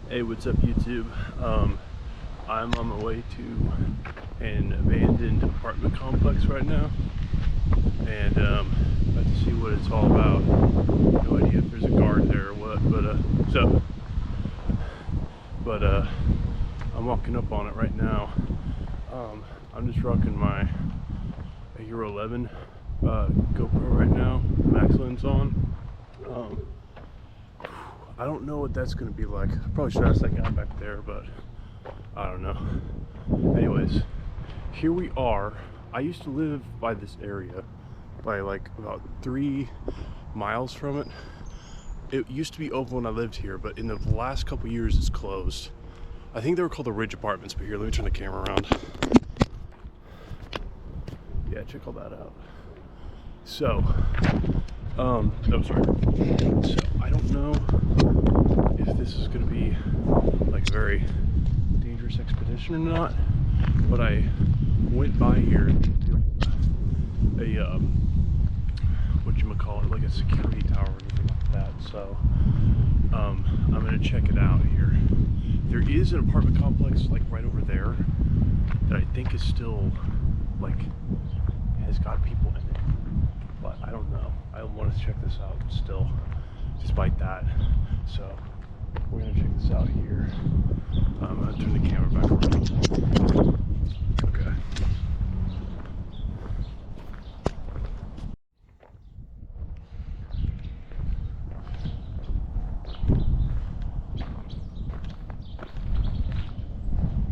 Hey, what's up, YouTube? I'm on my way to an abandoned apartment complex right now, and about to see what it's all about. No idea if there's a guard there or what, but I'm walking up on it right now. I'm just rocking my Euro 11 GoPro right now, max lens on. I don't know what that's going to be like. I probably should ask that guy back there, but I don't know. Anyways, here we are. I used to live by this area, by like about 3 miles from it. It used to be open when I lived here, but in the last couple years it's closed. I think they were called the Ridge Apartments, but here, let me turn the camera around. Yeah, check all that out. So, oh, sorry. So, I don't know if this is going to be like a very dangerous expedition or not, but I went by here a whatchamacallit, like a security tower or anything like that. So, I'm going to check it out here. There is an apartment complex like right over there that I think is still like has got people in it, but I don't know. I want to check this out still, despite that. So we're gonna check this out here. I'm gonna turn the camera back around. Okay.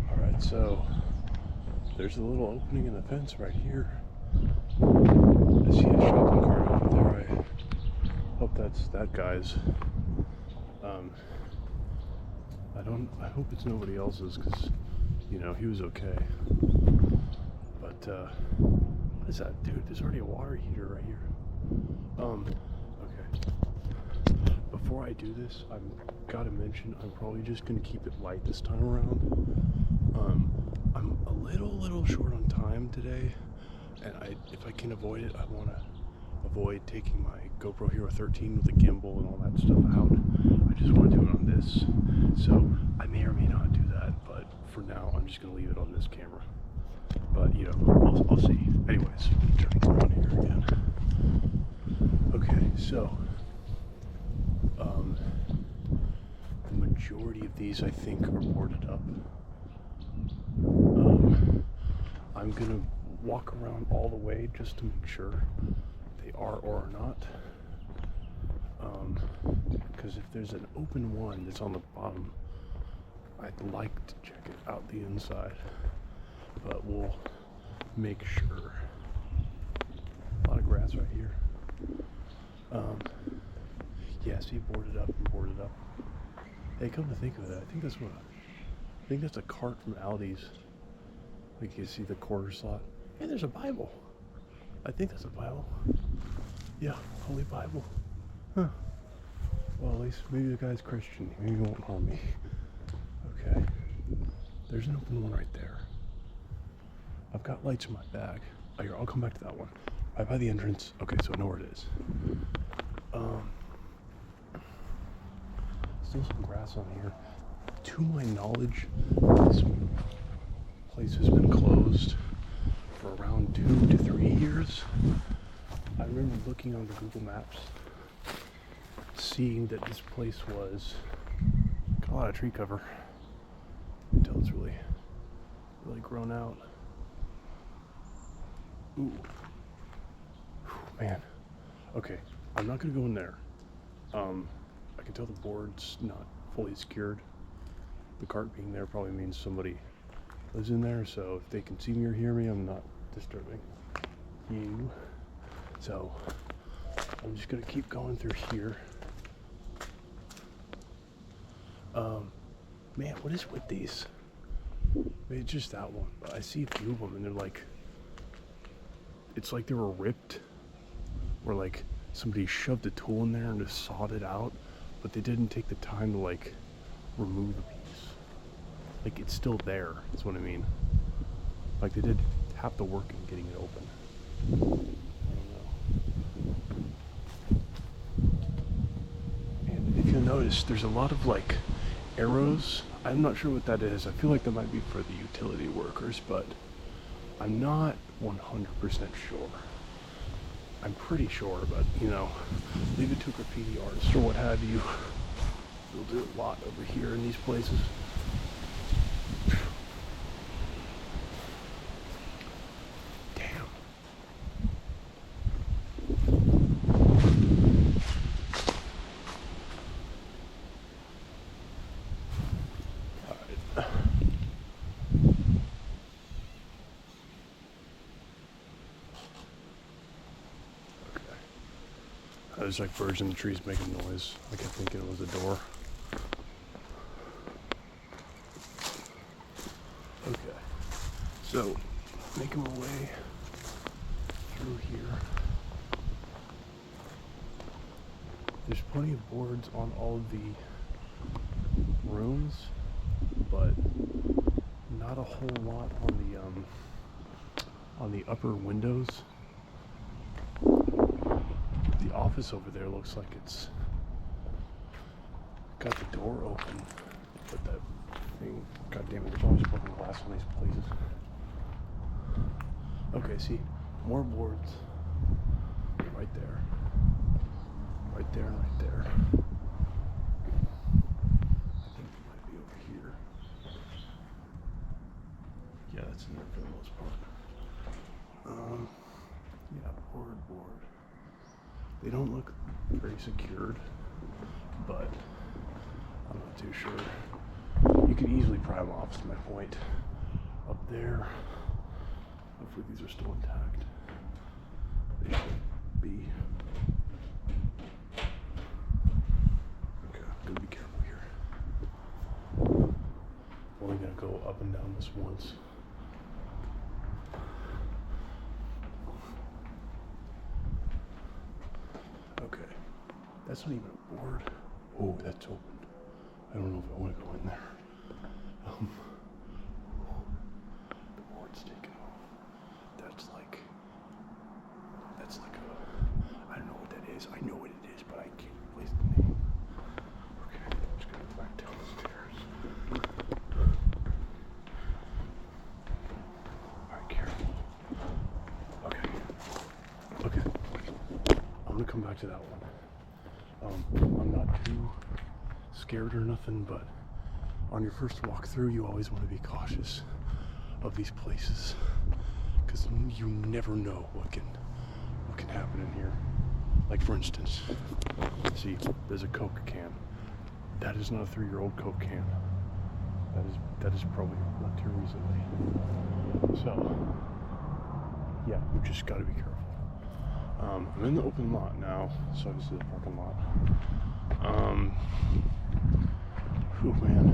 All right, so there's a little opening in the fence right here. I see a shopping cart over there. I hope that's that guy's. I hope it's nobody else's, because, you know, he was okay. But, what is that, dude? There's already a water heater right here. Okay. Before I do this, I've got to mention, I'm probably just going to keep it light this time around. I'm a little short on time today, and if I can avoid it, I want to avoid taking my GoPro Hero 13 with the gimbal and all that stuff out. I just want to do it on this, so I may or may not do that, but for now I'm just going to leave it on this camera. But, you know, I'll see. Anyways, turning around here again. Okay, so the majority of these I think are boarded up. I'm gonna walk around all the way just to make sure they are or are not. Because if there's an open one that's on the bottom, I'd like to check it out the inside, but we'll make sure. A lot of grass right here. Yeah, see, boarded up and boarded up. Hey, come to think of it, I think that's a cart from Aldi's. Like, you see the quarter slot. Hey, there's a Bible. I think that's a Bible. Yeah, Holy Bible. Huh. Well, at least maybe the guy's Christian. Maybe he won't harm me. Okay. There's an open one right there. I've got lights in my bag. Oh, here, I'll come back to that one. Right by the entrance. Okay, so I know where it is. Still some grass on here. To my knowledge, this place has been closed for around 2 to 3 years. I remember looking on the Google Maps, seeing that this place was got a lot of tree cover until it's really grown out. Ooh, man. Okay, I'm not gonna go in there. I can tell the board's not fully secured. The cart being there probably means somebody lives in there, so if they can see me or hear me, I'm not disturbing you. So I'm just gonna keep going through here. Man, what is with these? Maybe it's just that one, but I see a few of them and they're like, it's like they were ripped, or like somebody shoved a tool in there and just sawed it out, but they didn't take the time to like remove the piece. Like, it's still there, is what I mean. Like, they did half the work in getting it open. I don't know. And if you'll notice, there's a lot of like arrows. I'm not sure what that is. I feel like that might be for the utility workers, but I'm not 100% sure. I'm pretty sure, but you know, leave it to a graffiti artist or what have you. We'll do a lot over here in these places. Damn. Alright. There's like birds in the trees making noise. I kept thinking it was a door. Okay, so making my way through here. There's plenty of boards on all of the rooms, but not a whole lot on the upper windows. The office over there looks like it's got the door open, but that thing, god damn it, there's always broken glass in these places. Okay, see, more boards right there, right there, and right there. I think it might be over here. Yeah, that's in there for the most part. Yeah, board. They don't look very secured, but I'm not too sure. You could easily pry them off, is my point. Up there, hopefully these are still intact. They should be. Okay, I'm gonna be careful here. I'm only gonna go up and down this once. Okay, that's not even a board. Oh, that's open. I don't know if I want to go in there. The board's taken off. That's like I don't know what that is. I know what it is, but I can't place the name. Okay, I'm just gonna go back down the stairs. Alright, careful. Okay. I'm gonna come back to that one. I'm not too scared or nothing, but on your first walkthrough, you always want to be cautious of these places, because you never know what can happen in here. Like for instance, see, there's a Coke can. That is not a 3-year-old Coke can. That is probably left here recently. So yeah, you just got to be careful. I'm in the open lot now, so this is the parking lot. Oh man.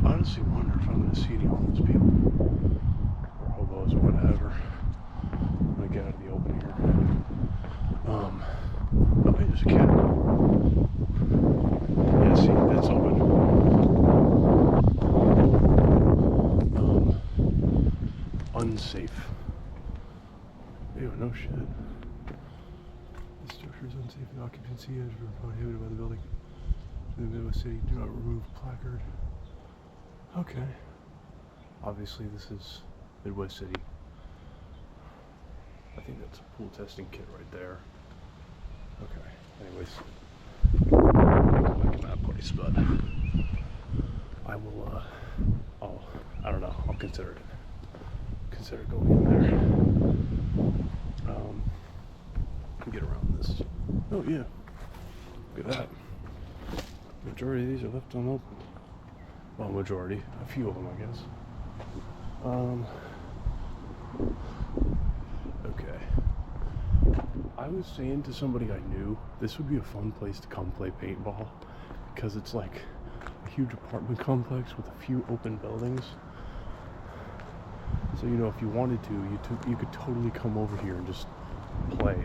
I honestly wonder if I'm gonna see any homeless people or hobos or whatever when I get out of the open here. Oh wait, there's a cat. Yeah, see, that's open. Unsafe. Ew, no shit. The structure is unsafe and occupancy is prohibited by the building. In the Midwest City, do not remove placard. Okay. Obviously this is Midwest City. I think that's a pool testing kit right there. Okay. Anyways. I'll go back in that place, but I will I don't know, I'll consider it. Consider going in there. Get around this. Oh yeah. Look at that. Majority of these are left unopened. Well, majority. A few of them, I guess. Okay. I was saying to somebody I knew, this would be a fun place to come play paintball, because it's like a huge apartment complex with a few open buildings. So, you know, if you wanted to, you could totally come over here and just play,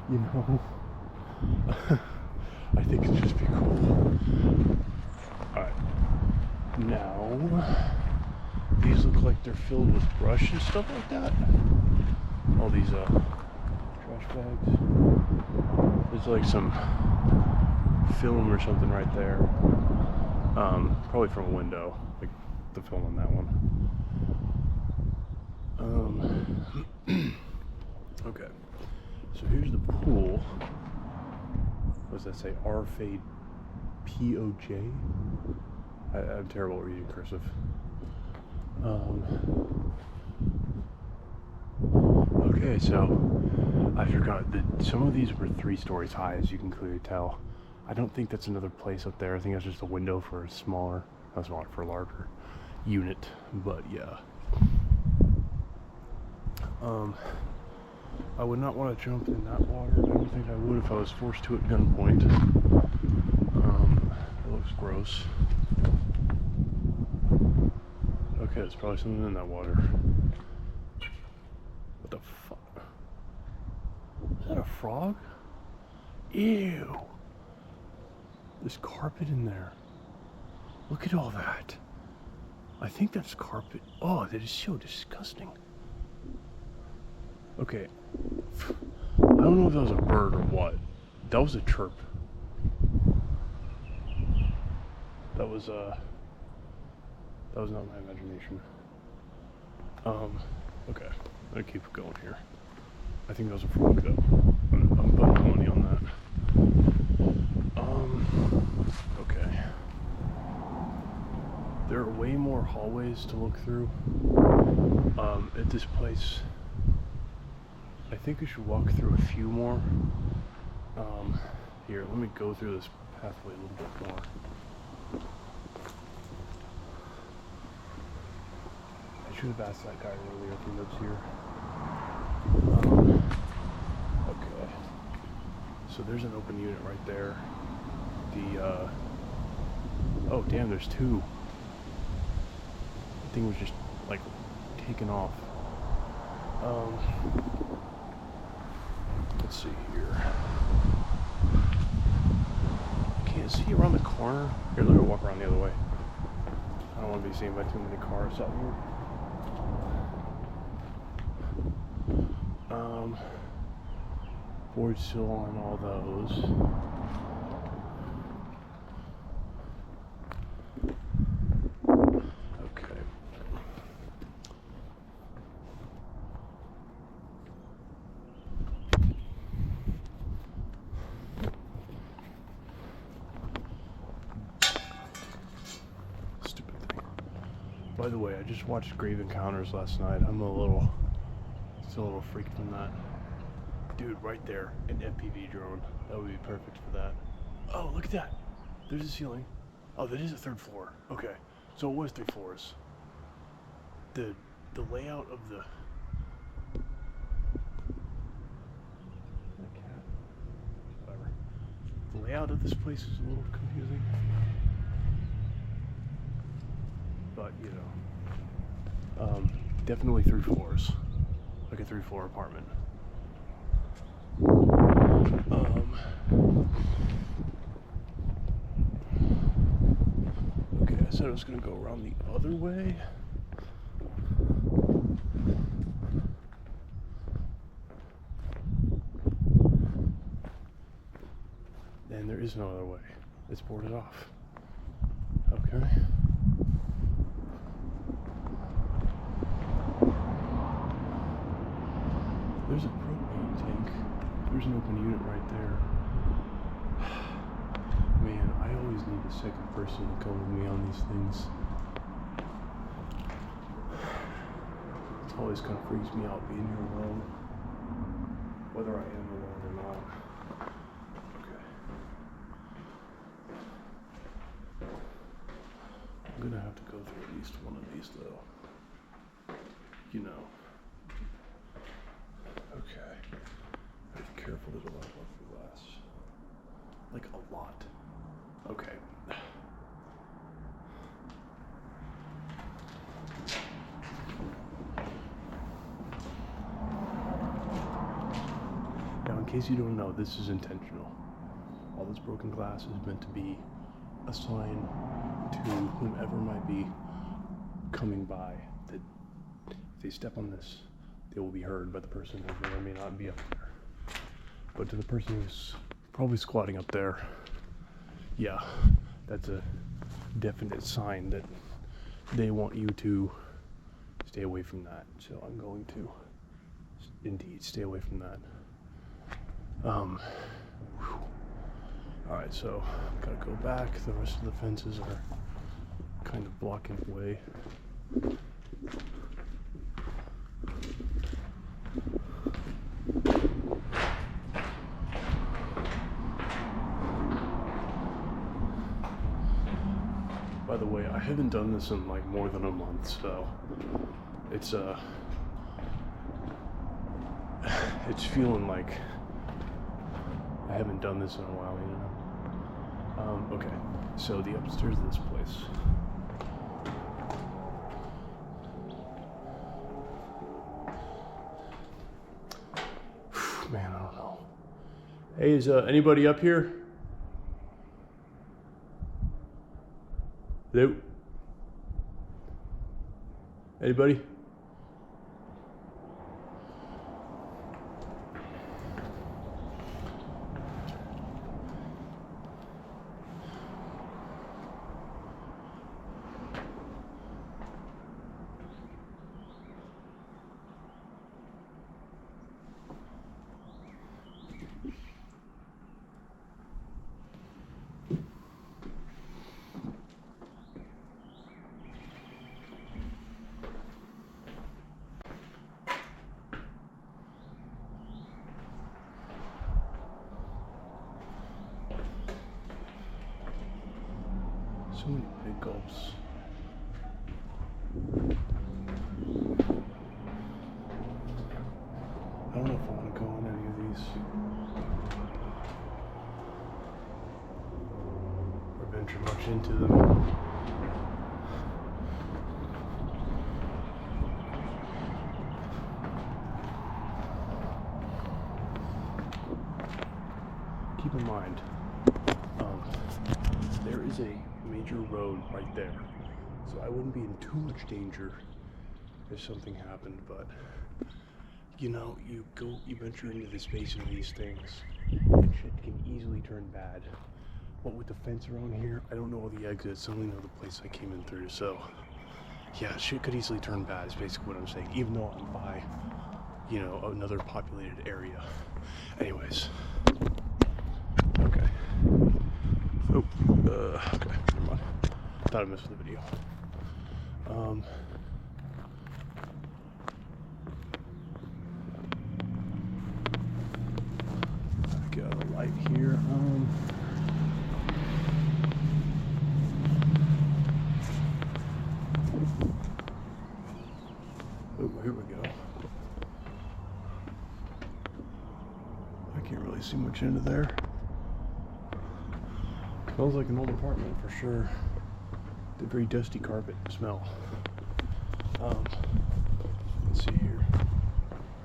you know? I think it'd just be cool. Alright. Now, these look like they're filled with brush and stuff like that. All these, trash bags. There's like some film or something right there. Probably from a window, like the film on that one. Okay, so here's the pool. What does that say? R-Fade P-O-J? I'm terrible at reading cursive. Okay, so I forgot that some of these were 3 stories high, as you can clearly tell. I don't think that's another place up there. I think that's just a window for a smaller, not smaller, for a larger unit. But yeah. I would not want to jump in that water. I don't think I would if I was forced to at gunpoint. It looks gross. Okay, there's probably something in that water. What the fuck? Is that a frog? Ew. There's carpet in there. Look at all that. I think that's carpet. Oh, that is so disgusting. Okay. I don't know if that was a bird or what. That was a chirp. That was not my imagination. Okay. I'm gonna keep going here. I think that was a frog though. I'm putting money on that. Okay. There are way more hallways to look through. At this place. I think we should walk through a few more. Here, let me go through this pathway a little bit more. I should have asked that guy earlier if he lives here. Okay. So there's an open unit right there. Oh damn, there's 2. The thing was just, like, taken off. Let's see here. Can't see around the corner. Here, let me walk around the other way. I don't want to be seen by too many cars out here. Board still on all those. Okay. Stupid thing. By the way, I just watched Grave Encounters last night. I'm still a little freaked from that. Dude, right there, an FPV drone. That would be perfect for that. Oh, look at that. There's a ceiling. Oh, that is a 3rd floor. Okay, so it was 3 floors. The layout of the... Whatever. The layout of this place is a little confusing. But, you know. Definitely 3 floors. Like a 3-floor apartment. Okay, I said I was gonna go around the other way. And there is no other way. It's boarded off. Okay. There's a propane tank. There's an open unit right there. Man, I always need a second person to go with me on these things. It always kind of freaks me out being here alone. Whether I am alone or not. Okay. I'm gonna have to go through at least one of these though. You know. Okay. Be careful, there's a lot of glass. Like a lot. Okay. Now, in case you don't know, this is intentional. All this broken glass is meant to be a sign to whomever might be coming by that if they step on this, they will be heard by the person who may or may not be up there. But to the person who's probably squatting up there, yeah, that's a definite sign that they want you to stay away from that. So I'm going to indeed stay away from that. Alright, so gotta go back. The rest of the fences are kind of blocking the way. By the way, I haven't done this in like more than a month, so it's feeling like I haven't done this in a while, you know. Okay, so the upstairs of this place. Man, I don't know. Hey, is anybody up here? Hello? Anybody? So many big gulps. I don't know if I want to go on any of these. Or venture much into them. Keep in mind, there is a major road right there, so I wouldn't be in too much danger if something happened, but you know, you venture into the space of these things and shit can easily turn bad. What with the fence around here, I don't know all the exits, I only know the place I came in through, so yeah, shit could easily turn bad is basically what I'm saying, even though I'm by, you know, another populated area. Anyways, okay. Oh, okay, never mind. Thought I missed the video. I got a light here. Oh, here we go. I can't really see much into there. Smells like an old apartment for sure. The very dusty carpet smell. Let's see here.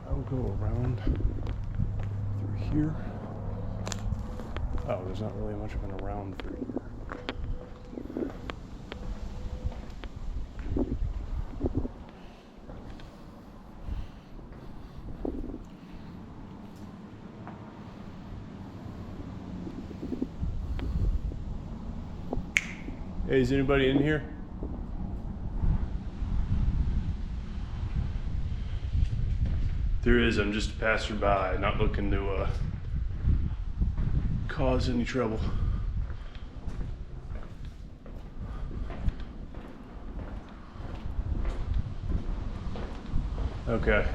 I'll go around through here. Oh, there's not really much of an around through here. Hey, is anybody in here? There is, I'm just a passerby, not looking to cause any trouble. Okay.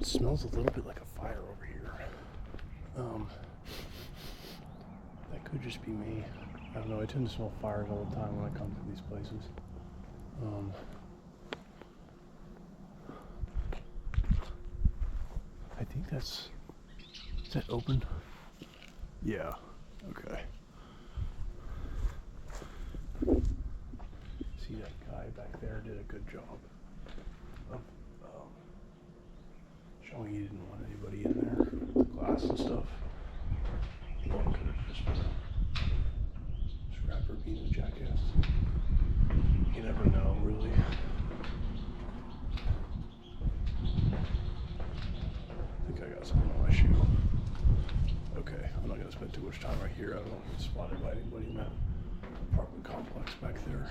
It smells a little bit like a fire over here. That could just be me. I don't know, I tend to smell fires all the time when I come to these places. I think is that open? Yeah, okay. See, that guy back there did a good job of showing he didn't want anybody in there with the glass and stuff. Or it could have just been a scrapper being a jackass. You never know, really. I think I got something on my shoe. Okay, I'm not going to spend too much time right here. I don't want to get spotted by anybody in that apartment complex back there.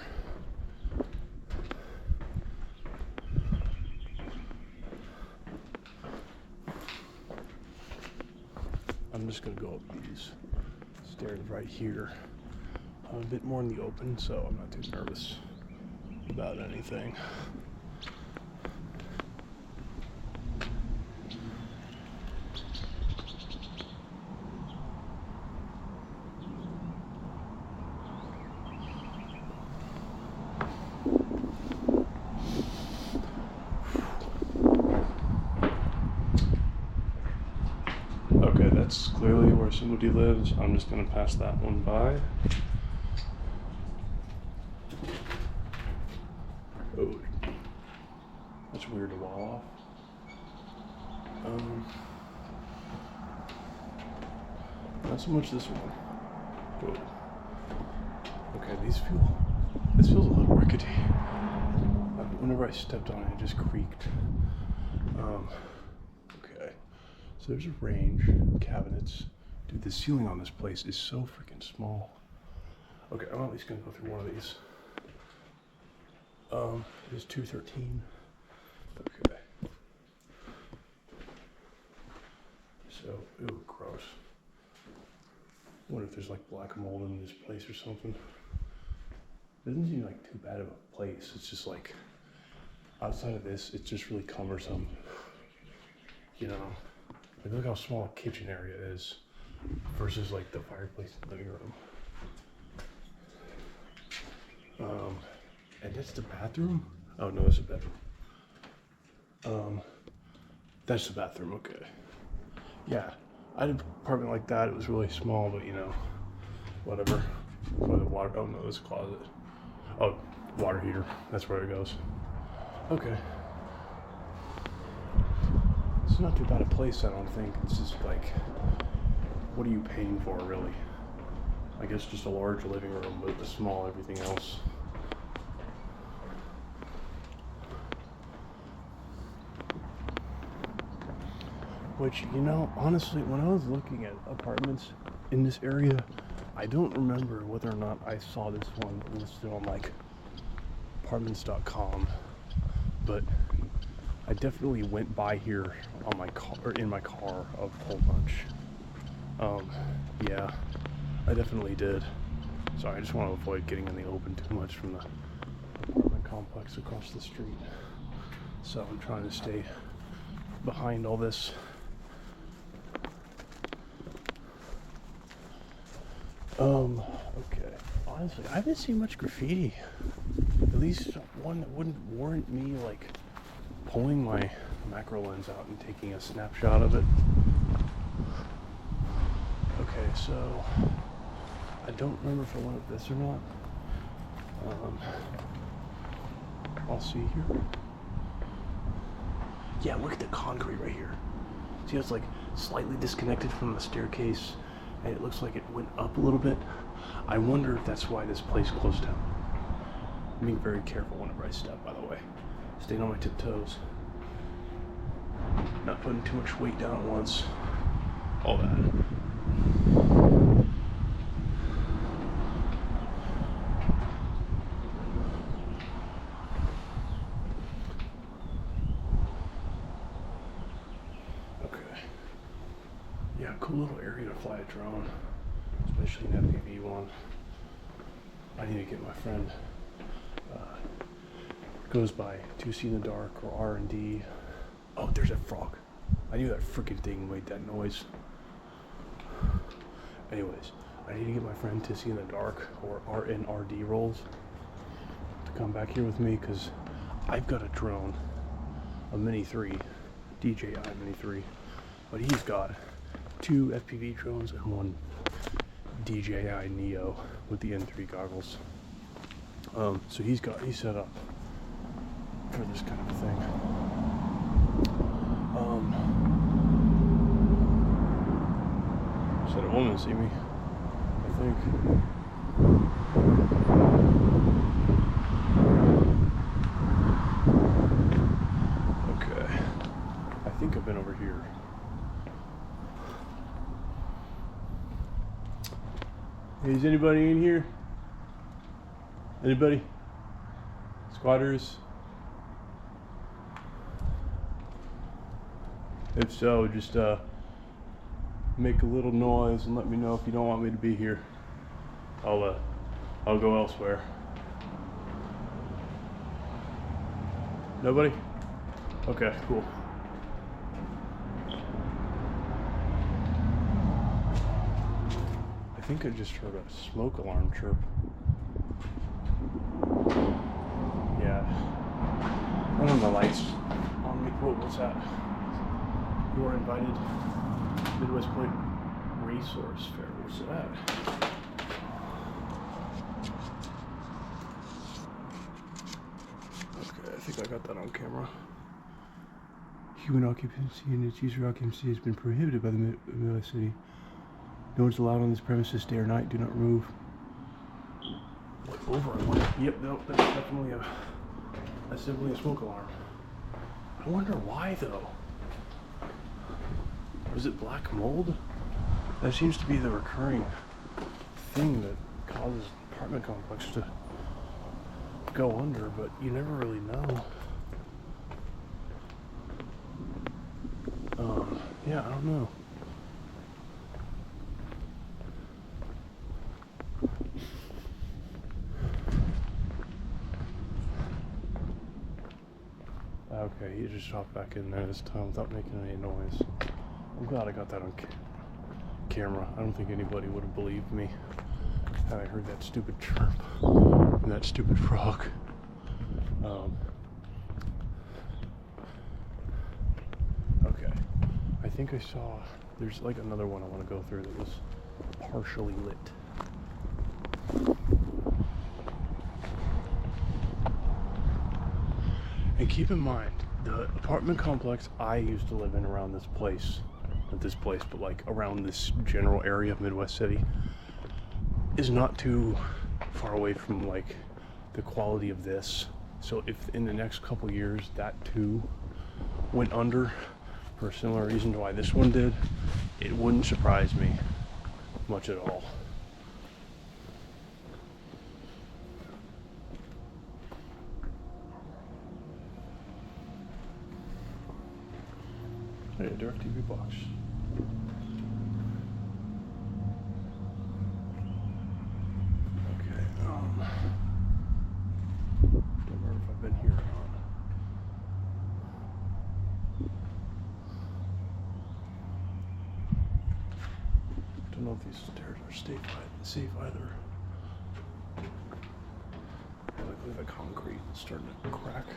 I'm just going to go up these stairs right here. I'm a bit more in the open, so I'm not too nervous about anything. Okay, that's clearly where somebody lives. I'm just gonna pass that one by. Oh, that's weird to wall off. Not so much this one. Oh. Okay, this feels a little rickety. Whenever I stepped on it, it just creaked. Okay, so there's a range, cabinets. Dude, the ceiling on this place is so freaking small. Okay, I'm at least gonna go through one of these. It is 213. Okay. So, ooh, gross. I wonder if there's like black mold in this place or something. It doesn't seem like too bad of a place. It's just like, outside of this, it's just really cumbersome. You know, like look how small a kitchen area is versus like the fireplace and living room. And that's the bathroom? Oh no, that's a bedroom. That's the bathroom, okay. Yeah, I had an apartment like that. It was really small, but you know, whatever. Probably the water, oh no, there's a closet. Oh, water heater, that's where it goes. Okay. It's not too bad a place, I don't think. It's just like, what are you paying for, really? I guess just a large living room, but a small everything else. Which, you know, honestly, when I was looking at apartments in this area, I don't remember whether or not I saw this one listed on like apartments.com, but I definitely went by here on my car, or in my car, a whole bunch. Yeah, I definitely did. Sorry, I just want to avoid getting in the open too much from the apartment complex across the street. So I'm trying to stay behind all this. Okay. Honestly, I haven't seen much graffiti. At least one that wouldn't warrant me, like, pulling my macro lens out and taking a snapshot of it. Okay, so I don't remember if I wanted this or not. I'll see here. Yeah, look at the concrete right here. See how it's like slightly disconnected from the staircase, and it looks like it went up a little bit. I wonder if that's why this place closed down. I'm being very careful whenever I step, by the way. Staying on my tiptoes. Not putting too much weight down at once. All that. Okay. Yeah, cool little area to fly a drone. Especially an FPV one. I need to get my friend. Goes by 2C in the Dark or R&D. Oh, there's a frog. I knew that freaking thing made that noise. Anyways, I need to get my friend Tissy in the dark, or in RD roles, to come back here with me, because I've got a drone, a Mini 3, DJI Mini 3, but he's got 2 FPV drones and 1 DJI Neo with the N3 goggles. So he's set up for this kind of a thing. Said a woman see me, I think. Okay, I think I've been over here. Hey, is anybody in here? Anybody? Squatters? If so, just make a little noise and let me know if you don't want me to be here. I'll go elsewhere. Nobody? Okay, cool. I think I just heard a smoke alarm chirp. Yeah. I don't know the lights on me. Whoa, what's that? You are invited. Midwest Point Resource Fair. What's that? Okay, I think I got that on camera. Human occupancy and its user occupancy has been prohibited by the Midwest City. No one's allowed on this premises day or night. Do not remove. What over? Yep, no, that's definitely a smoke alarm. I wonder why though. Was it black mold? That seems to be the recurring thing that causes apartment complex to go under, but you never really know. Yeah, I don't know. Okay, he just hopped back in there this time without making any noise. I'm glad I got that on camera. I don't think anybody would have believed me had I heard that stupid chirp and that stupid frog. Okay, I think I saw, there's like another one I want to go through that was partially lit. And keep in mind, the apartment complex I used to live in around this place, not this place, but like around this general area of Midwest City, is not too far away from like the quality of this. So if in the next couple years that too went under for a similar reason to why this one did, it wouldn't surprise me much at all. Hey, a DirecTV box. Okay, don't remember if I've been here or not. Don't know if these stairs are safe either. Like the concrete is starting to crack.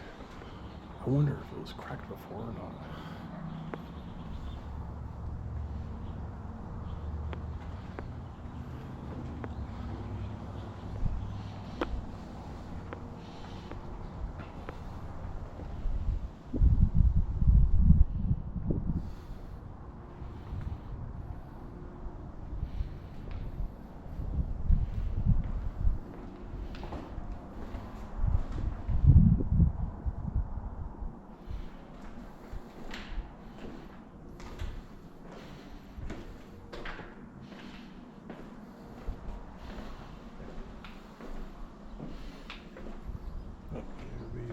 I wonder if it was cracked before or not.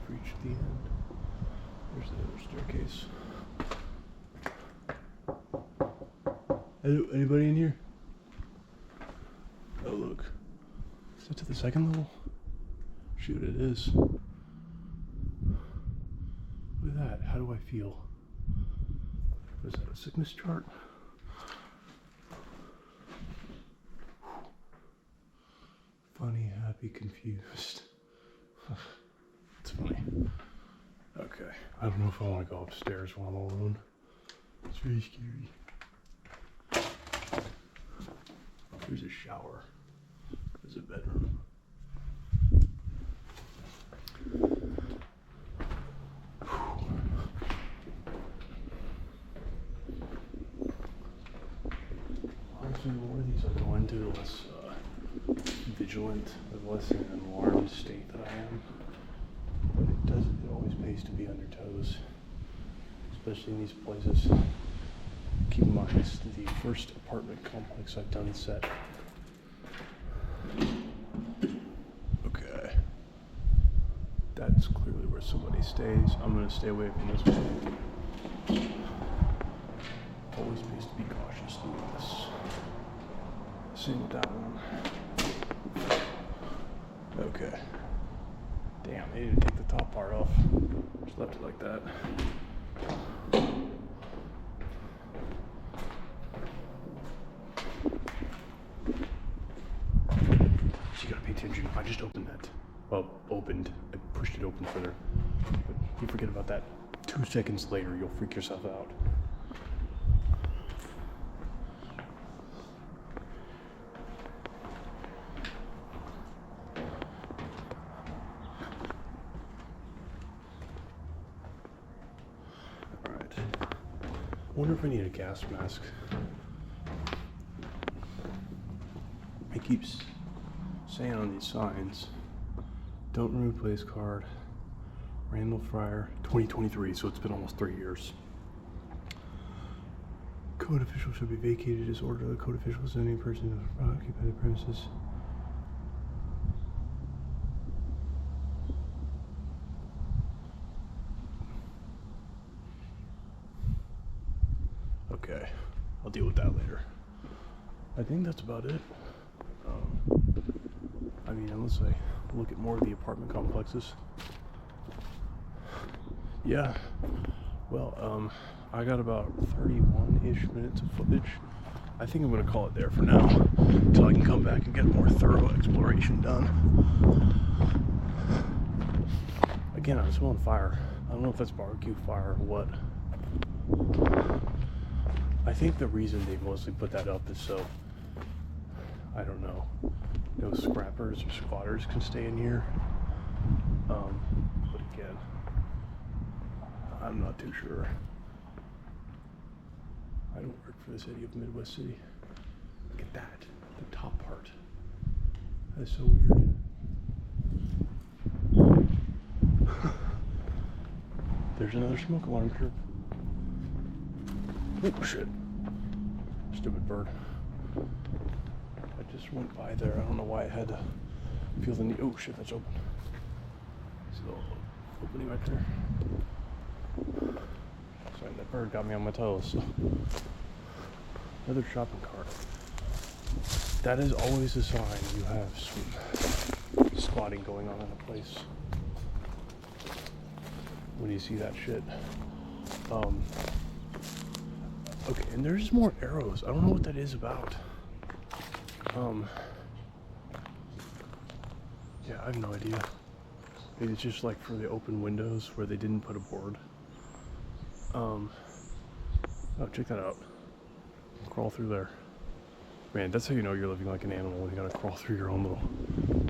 Reached the end. There's the other staircase. Hello, anybody in here? Oh look. Is that to the second level? Shoot, it is. Look at that. How do I feel? Is that a sickness chart? Funny, happy, confused. It's funny. Okay. I don't know if I want to go upstairs while I'm alone. It's very scary. There's a shower. There's a bedroom. Honestly, the more of these I go into, the less vigilant, the less in an alarmed state that I am. But it always pays to be on your toes, especially in these places. Keep in mind, it's the first apartment complex I've done set. Okay. That's clearly where somebody stays. I'm gonna stay away from this one. Always pays to be cautious doing this. Same with that one. Okay. Damn, they didn't take the top part off. Just left it like that. So you gotta pay attention. I just opened that. Well, opened. I pushed it open further. But you forget about that. 2 seconds later, you'll freak yourself out. I wonder if I need a gas mask. It keeps saying on these signs, don't remove place card, Randall Fryer, 2023, so it's been almost 3 years. Code official should be vacated as ordered. The code official is any person who occupied the premises. Okay, I'll deal with that later. I think that's about it. I mean, unless I look at more of the apartment complexes. Yeah, well, I got about 31-ish minutes of footage. I think I'm gonna call it there for now, until I can come back and get more thorough exploration done. Again, I'm smelling fire. I don't know if that's barbecue fire or what. I think the reason they mostly put that up is so, I don't know, no scrappers or squatters can stay in here. But again, I'm not too sure. I don't work for the city of Midwest City. Look at that, the top part. That is so weird. There's another smoke alarm curve. Oh shit. Stupid bird. I just went by there. I don't know why I had to feel the need. Oh shit, that's open. So, opening right there. Sorry, that bird got me on my toes. Another shopping cart. That is always a sign you have some squatting going on in a place. When you see that shit. Okay, and there's more arrows. I don't know what that is about. Yeah, I have no idea. Maybe it's just like for the open windows where they didn't put a board. Oh, check that out. Crawl through there. Man, that's how you know you're living like an animal, when you gotta crawl through your own little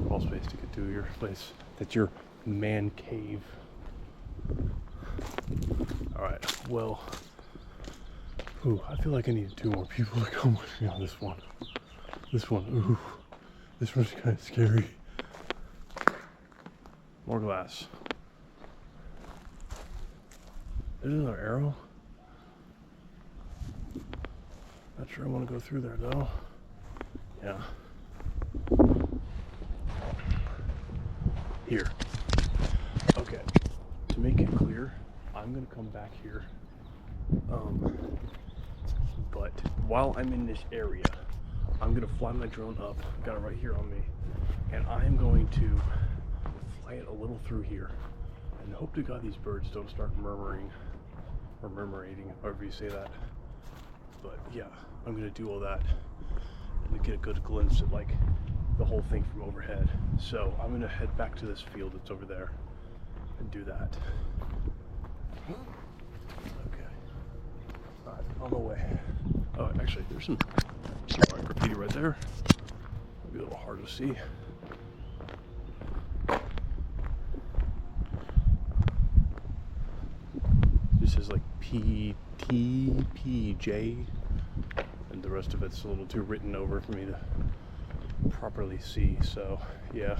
crawl space to get to your place. That's your man cave. Alright, well, ooh, I feel like I need 2 more people to come with me on this one. Ooh, this one's kind of scary. More glass. There's another arrow. Not sure I want to go through there though. Yeah. Here. Okay. To make it clear, I'm gonna come back here. But while I'm in this area, I'm gonna fly my drone up. Got it right here on me, and I'm going to fly it a little through here, and hope to God these birds don't start murmuring or murmurating, however you say that. But yeah, I'm gonna do all that and get a good glimpse at like the whole thing from overhead. So I'm gonna head back to this field that's over there and do that. Okay. Alright, on my way. Oh, actually, there's some graffiti right there. Might be a little hard to see. This is like PTPJ, and the rest of it's a little too written over for me to properly see. So yeah,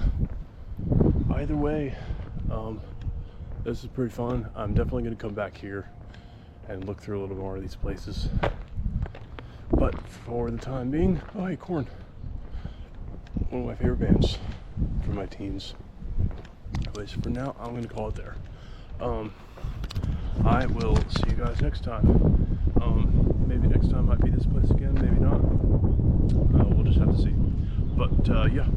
either way, this is pretty fun. I'm definitely going to come back here and look through a little more of these places, but for the time being, oh hey, Korn, one of my favorite bands from my teens. Anyways, for now I'm going to call it there. I will see you guys next time. Maybe next time might be this place again, maybe not. We'll just have to see. But yeah,